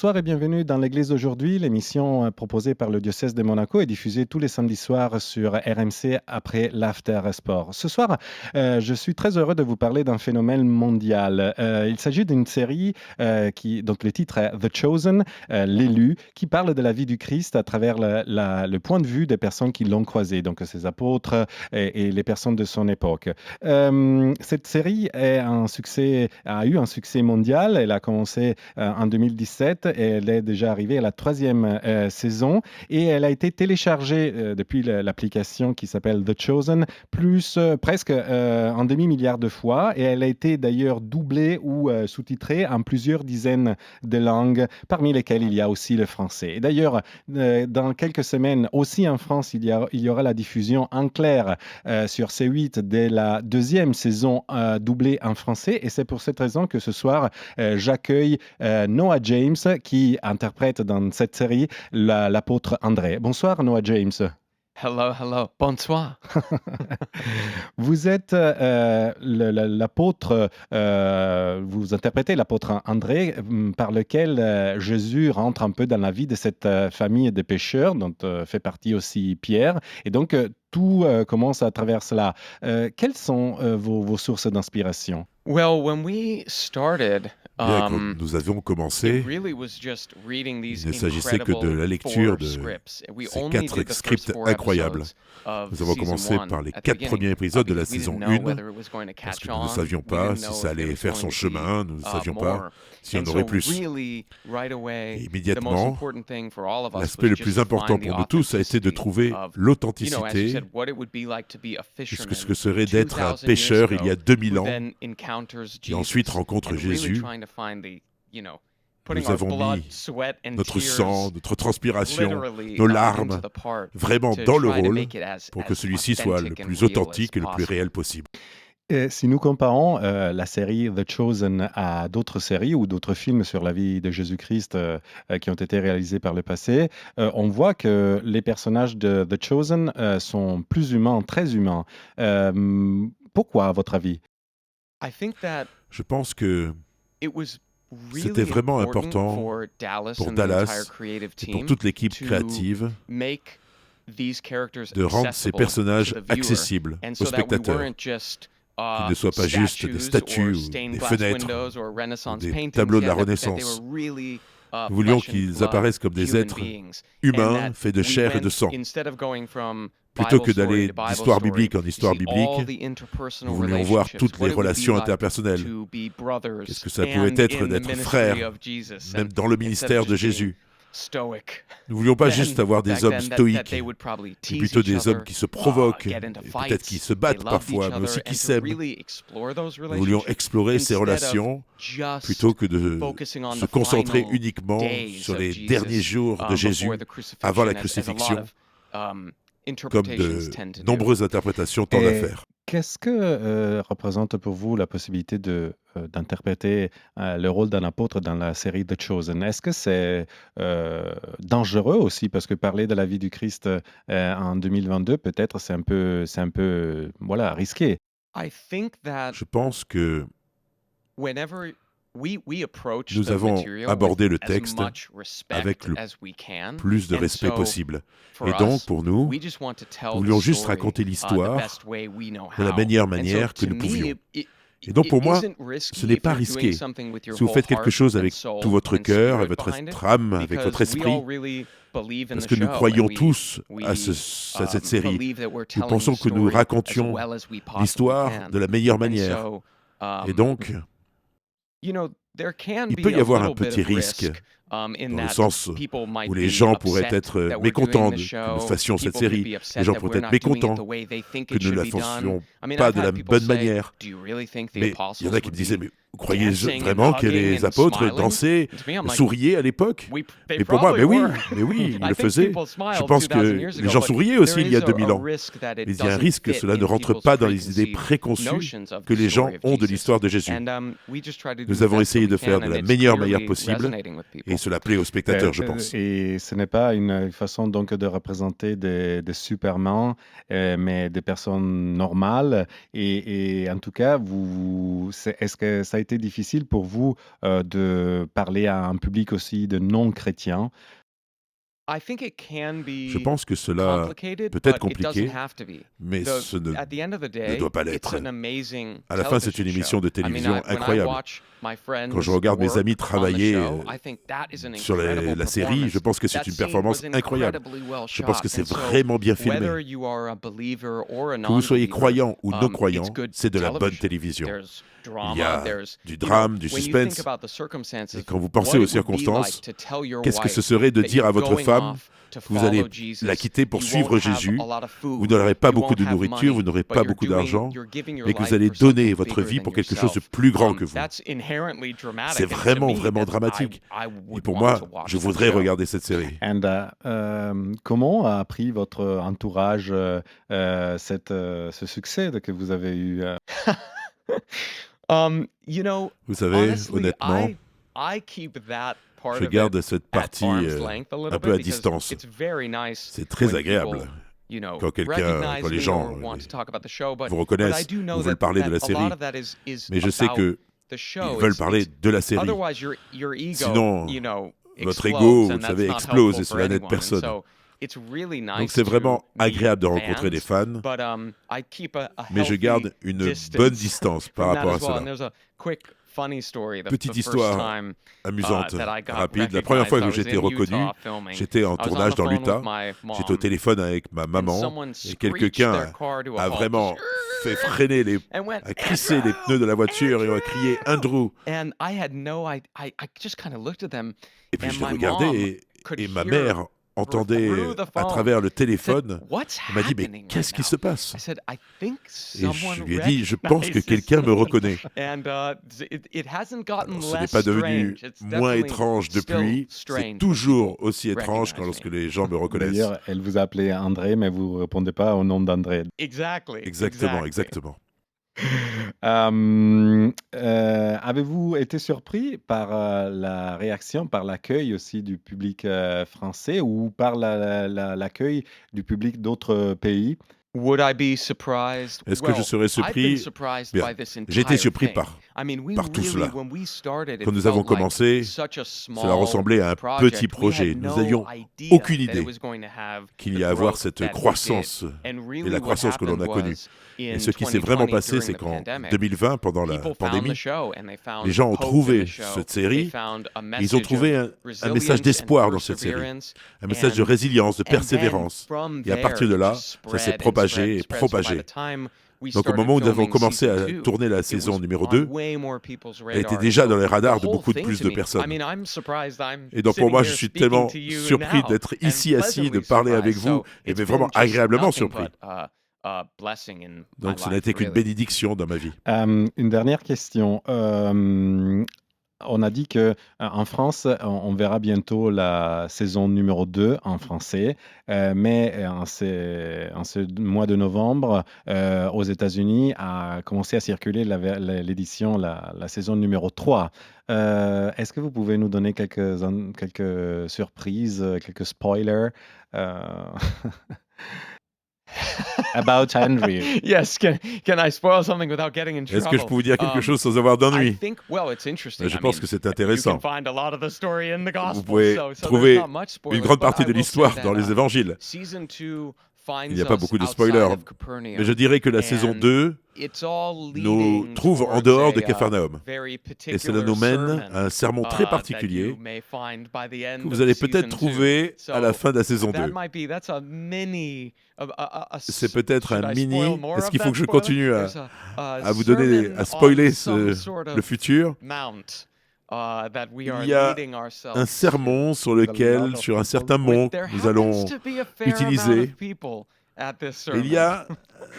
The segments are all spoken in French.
Bonsoir et bienvenue dans l'Église d'aujourd'hui, l'émission proposée par le diocèse de Monaco et diffusée tous les samedis soirs sur RMC après l'After Sport. Ce soir, je suis très heureux de vous parler d'un phénomène mondial. Il s'agit d'une série donc le titre est The Chosen, l'élu, qui parle de la vie du Christ à travers le point de vue des personnes qui l'ont croisé, donc ses apôtres et les personnes de son époque. Cette série a eu un succès mondial. Elle a commencé en 2017 et elle est déjà arrivée à la troisième saison et elle a été téléchargée depuis l'application qui s'appelle The Chosen presque un demi-milliard de fois et elle a été d'ailleurs doublée ou sous-titrée en plusieurs dizaines de langues, parmi lesquelles il y a aussi le français. Et d'ailleurs, dans quelques semaines, aussi en France, il y aura la diffusion en clair sur C8 de la deuxième saison doublée en français et c'est pour cette raison que ce soir, j'accueille Noah James qui interprète dans cette série l'apôtre André. Bonsoir Noah James. Hello, hello. Bonsoir. Vous êtes l'apôtre, vous interprétez l'apôtre André par lequel Jésus rentre un peu dans la vie de cette famille de pécheurs dont fait partie aussi Pierre. Et donc, tout commence à travers cela. Quelles sont vos sources d'inspiration? Well, when we started, Bien, quand nous avions it commencé, really was just reading il these ne s'agissait que de incredible la lecture 4 de scripts. We ces only 4 did the first scripts 4 incroyables. episodes of Nous avons season commencé 1 par les at the 4 beginning, premiers épisodes de la because we saison didn't know 1, whether it was going to parce catch que nous ne on. savions We pas didn't si know ça if there allait was faire going son to be chemin, nous ne savions pas more. s'il y And en aurait so plus. really, right Et away, the most immédiatement, important thing for all of us l'aspect le was just plus to important find the pour nous tous a été de authenticity trouver of, as you l'authenticité, said, what it would be like to be a de ce fisherman que serait d'être un 2,000 years pêcheur il y a ago 2000 who ans, then encounters qui ensuite Jesus rencontre and really Jésus. trying to find the, putting Nous our avons blood, mis sweat and notre tears sang, notre transpiration, literally nos into larmes, the part vraiment to dans le try to rôle, make it pour que as celui-ci soit le authentic and plus real as authentique et le plus possible. réel possible. Et si nous comparons la série The Chosen à d'autres séries ou d'autres films sur la vie de Jésus-Christ qui ont été réalisés par le passé, on voit que les personnages de The Chosen sont plus humains, très humains. Pourquoi, à votre avis? I think that Je pense que it was c'était really vraiment important important for Dallas pour and the entire Dallas creative et pour team toute l'équipe to créative make these characters de rendre ces accessible personnages to the viewer, accessibles and aux so that we spectateurs, weren't just qu'ils ne soient pas juste des statues or ou stained des glass fenêtres windows or ou Renaissance des paintings, tableaux de la that they Renaissance. were really Nous voulions flesh and qu'ils blood apparaissent comme des human êtres beings, humains, and that faits de we chair et de went, sang. instead of going from Plutôt Bible que story d'aller to Bible d'histoire story, biblique en you histoire see all biblique, the interpersonal nous voulions voir relationships, toutes what les it would be relations like interpersonnelles. to be brothers Qu'est-ce que ça and pouvait être in the d'être ministry frère, of Jesus, même and dans le instead of ministère de just being Jésus. stoic. Nous ne voulions pas Then, juste avoir back des hommes then, that stoïques, they would probably mais tease plutôt each des hommes other, qui se provoquent, get et into peut-être qui fights, se they battent loved each parfois, mais other, aussi and qui to s'aiment. really explore those Nous voulions relationships explorer ces instead of relations plutôt just que de focusing on se the concentrer final uniquement days sur of les Jesus, derniers jours de Jésus before the crucifixion, avant la as a lot crucifixion, of comme interpretations de tend to do. nombreuses interprétations tendent à Et faire. qu'est-ce que représente pour vous la possibilité d'interpréter le rôle d'un apôtre dans la série The Chosen? Est-ce que c'est dangereux aussi? Parce que parler de la vie du Christ en 2022, peut-être c'est un peu voilà, risqué. I think that Je pense que whenever we approach nous the avons material abordé with le as texte much respect avec le as we can, plus de and respect so possible. for Et donc, us, pour nous, we just want to tell nous the voulions juste story raconter the l'histoire best way we know de la how. meilleure And so manière que to nous me, pouvions. it Et donc, pour moi, isn't risky ce n'est if pas you're doing risqué. something with your Si vous whole faites quelque heart chose and avec soul tout votre and cœur, spirit et votre behind it, âme, avec votre because we all esprit, really believe in parce the que nous show, croyons and tous we à cette série. believe that we're Nous telling the pensons que nous story as racontions well as we possibly l'histoire can. de la meilleure And manière. so, Et donc, there can il be peut y a avoir un little bit petit of risque risk in dans le that sens people might où les be gens pourraient upset être that we're mécontents doing the que nous show. fassions cette People could série. be Les upset gens that pourraient we're être not doing it mécontents the way they think que it nous ne should la be done. fassions I mean, pas I've de la had people bonne say, manière. "Do you really think the Mais il y apostles en a qui would me disaient, be mais vous croyez dancing and vraiment que hugging les and apôtres smiling?" dansaient, And to me, I'm like, souriaient à l'époque? They Et pour moi, probably were. mais oui, ils I le think faisaient. people Je smiled pense 2,000 que years les ago, gens but souriaient aussi there il y a is 2000 a ans. risk that it Mais il y a un doesn't risque que fit cela ne in rentre people's pas dans les idées preconceived préconçues notions of que the les gens story of ont de Jesus. l'histoire de Jésus. And we just try to do Nous the avons best essayé de faire de la meilleure manière possible et cela plaît aux spectateurs, je pense. Et ce n'est pas une façon donc de représenter des Superman, mais des personnes normales. Et en tout cas, est-ce que ça a été difficile pour vous de parler à un public aussi de non-chrétiens? Je pense que cela peut être compliqué, mais ce ne doit pas l'être. À la fin, c'est une émission de télévision incroyable. Quand je regarde mes amis travailler sur la série, je pense que c'est une performance incroyable. Je pense que c'est vraiment bien filmé. Que vous soyez croyant ou non croyant, c'est de la bonne télévision. Il y a du drame, du suspense. Et quand vous pensez aux circonstances, qu'est-ce que ce serait de dire à votre femme que vous allez la quitter pour suivre Jésus, vous n'aurez pas beaucoup de nourriture, vous n'aurez pas beaucoup d'argent, mais que vous allez donner votre vie pour quelque chose de plus grand que vous. C'est vraiment, vraiment dramatique. Et pour moi, je voudrais regarder cette série. Comment a pris votre entourage ce succès que vous avez eu? Vous savez, honnêtement, je garde cette partie un peu à distance. C'est très agréable quand les gens vous reconnaissent ou veulent parler de la série. Mais je sais qu'ils veulent parler de la série. Sinon, votre ego, vous savez, explose et cela n'aide personne. Donc c'est vraiment agréable de rencontrer des fans, mais je garde une bonne distance par rapport à cela. Petite histoire amusante, rapide. La première fois que j'ai été reconnu, j'étais en tournage dans l'Utah. J'étais au téléphone avec ma maman et quelqu'un a vraiment fait freiner a crissé les pneus de la voiture et a crié « Andrew ». Et puis je l'ai regardé et ma mère entendait à travers le téléphone, elle m'a dit « Mais qu'est-ce qui se passe ?» Et je lui ai dit « Je pense que quelqu'un me reconnaît. » Alors, ce n'est pas devenu moins étrange depuis, c'est toujours aussi étrange lorsque les gens me reconnaissent. D'ailleurs, elle vous a appelé André, mais vous ne répondez pas au nom d'André. Exactement, exactement. Avez-vous été surpris par la réaction, par l'accueil aussi du public français ou par l'accueil du public d'autres pays? Est-ce que je serais surpris? Bien, j'ai été surpris par tout cela. Quand nous avons commencé, cela ressemblait à un petit projet. Nous n'avions aucune idée qu'il y a à avoir cette croissance et la croissance que l'on a connue. Et ce qui s'est vraiment passé, c'est qu'en 2020, pendant la pandémie, les gens ont trouvé cette série, ils ont trouvé un message d'espoir dans cette série, un message de résilience, de persévérance. Et à partir de là, ça s'est propagé et propagé. Donc au moment où nous avons commencé à tourner la saison numéro 2, elle était déjà dans les radars de beaucoup plus de personnes. Et donc pour moi, je suis tellement surpris d'être ici assis, de parler avec vous, et mais vraiment agréablement surpris. Donc ce n'a été qu'une bénédiction dans ma vie. Une dernière question. On a dit qu'en France, on verra bientôt la saison numéro 2 en français, mais en ce mois de novembre, aux États-Unis, a commencé à circuler l'édition, la saison numéro 3. Est-ce que vous pouvez nous donner quelques surprises, quelques spoilers about Henry? Yes, can I spoil something without getting in Est-ce que je trouble? peux vous dire quelque chose sans avoir d'ennui? It's interesting. Je pense que c'est intéressant. You can find a lot of the story in the Vous Gospels, pouvez so trouver there's not much spoilers, une grande but partie I de will say l'histoire that, dans les évangiles. Season 2 Il n'y a pas beaucoup de spoilers, mais je dirais que la saison 2 nous trouve en dehors de Capharnaüm. Et cela nous mène à un sermon très particulier que vous allez peut-être trouver à la fin de la saison 2. C'est peut-être un mini. Est-ce qu'il faut que je continue à vous donner, à spoiler le futur? Il y a un sermon sur un certain mont que nous allons utiliser. Il y a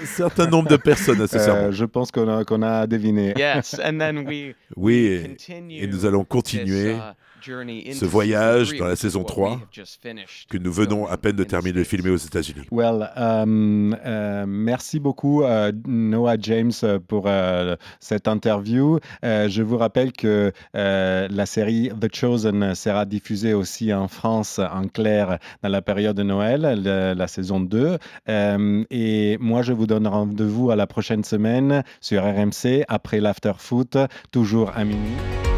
un certain nombre de personnes à ce sermon. Je pense qu'on a deviné. Yes, and then Oui, et nous allons continuer ce voyage dans la saison 3 que nous venons à peine de terminer de filmer aux États-Unis. Merci beaucoup Noah James pour cette interview. Je vous rappelle que la série The Chosen sera diffusée aussi en France en clair dans la période de Noël, la saison 2. Et moi, je vous donne rendez-vous à la prochaine semaine sur RMC après l'After Foot, toujours à minuit.